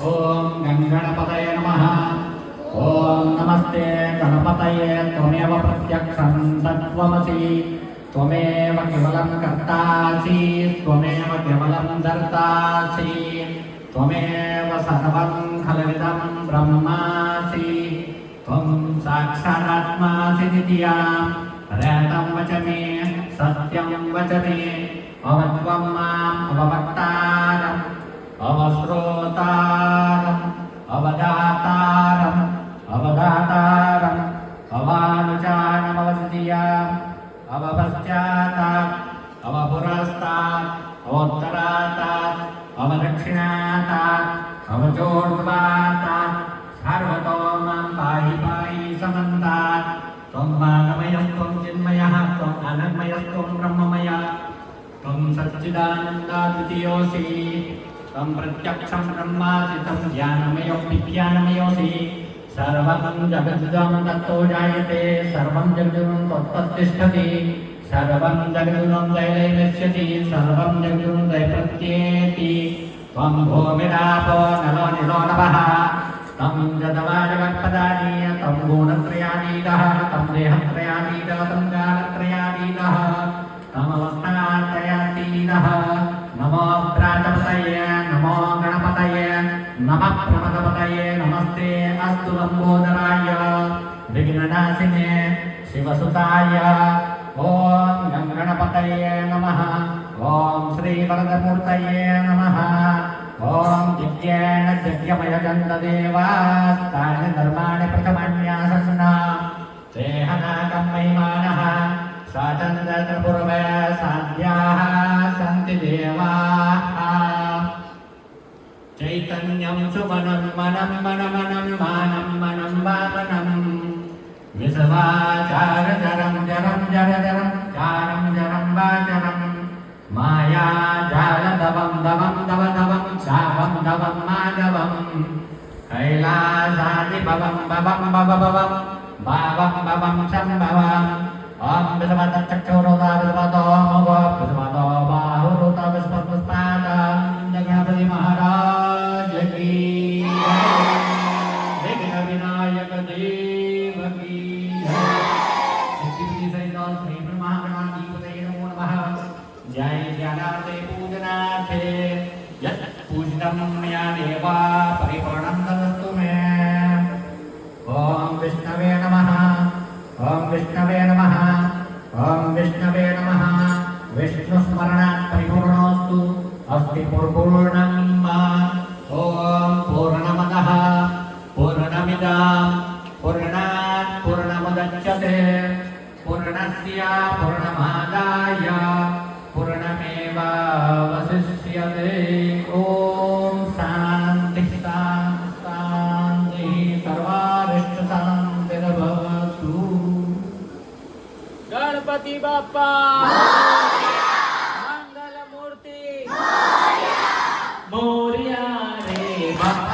ओम गणपतये नमः। ओम नमस्ते गणपतये त्वमेव प्रत्यक्षं तत्त्वमसि त्वमेव केवलं कर्तासि त्वमेव केवलं धर्तासि त्वमेव सर्वं खलविदं ब्रह्मासि त्वं साक्षादात्मासि द्वितीया रेतं वच मे सत्यं वच मे अवत्वं माम् अववक्तारम् अवश्रोतारम् अवदातारम् अवदातारम् अवानुचानमवद्धियाम् अवपश्चातात् अवपुरस्तात् अवोत्तरातात् अवदक्षिणातात् अवचोर्ध्वातात् सर्वतो मां पाहि पाहि समन्तात् त्वं मानमयस्त्वं चिन्मयः त्वम् अनन्मयस्त्वं ब्रह्ममयः त्वं सच्चिदानन्दाद्वितीयोऽसि त्वं प्रत्यक्षं ब्रह्मासि त्वं ज्ञानमयो विज्ञानमयोऽसि सर्वं जगद्गं तत्तो जायते सर्वं जगद्गं तत्तिष्ठति सर्वं जगद्गं दैलैनश्यति सर्वं जगद्गं दैप्रत्येति त्वं भूमिरापो नलो निलो नभः तं जदवाजगत्पदानि तं गुणत्रयातीतः तं देहत्रयातीतः तं कालत्रयातीतः तमवस्थात्रयातीतः नमो प्रातपतये नमो गणपतये नमः प्रमदपतये नमस्ते अस्तु लम्बोदराय विघ्ननाशिने शिवसुताय ओम गणपतये नमः ओम श्रीवरदमूर्तये नमः ओम दिव्येन दिव्यमयजन्तदेवास्तानि धर्माणि प्रथमन्यासन्ना देहनाकं महिमानः साचन्द्रपूर्वे साध्याः सन्ति देवाः चैतन्यं सुमनं मनं मनमनं मानं मनं वामनं विषवाचारचरं जरं जरजरं चारं जरं वाचरं मायाजालदवं दवं दवदवं शापं दवं माधवं कैलासादिभवं भवं भवभवं भावं भवं सम्भवम् ओम विश्वतच्चक्षुरुता विश्वतो मोगो विश्वतो बाहुरुता विश्वपुष्पादं गणपति महाराज की विघ्न विनायक देव की सिद्धि सहित श्री ब्रह्मागणाधिपतये नमो नमः। जय ज्ञानार्थे पूजनार्थे यत् पूजितं मया देवा परिपूर्णं तदस्तु मे। ओम विष्णवे नमः ओम विष्णवे नमः ओम विष्णवे नमः। विष्णुस्मरणात् परिपूर्णोऽस्तु अस्ति पूर्णं ओम पूर्णमदः पूर्णमिदं पूर्णात् पूर्णमुदच्यते पूर्णस्य पूर्णमादाय पूर्णमेवावशिष्यते। ओम शान्ति शान्ति शान्ति सर्वारिष्टशान्तिर्भवतु। गणपति बाप्पा मंगल मूर्ति मोरया रे बाप्पा।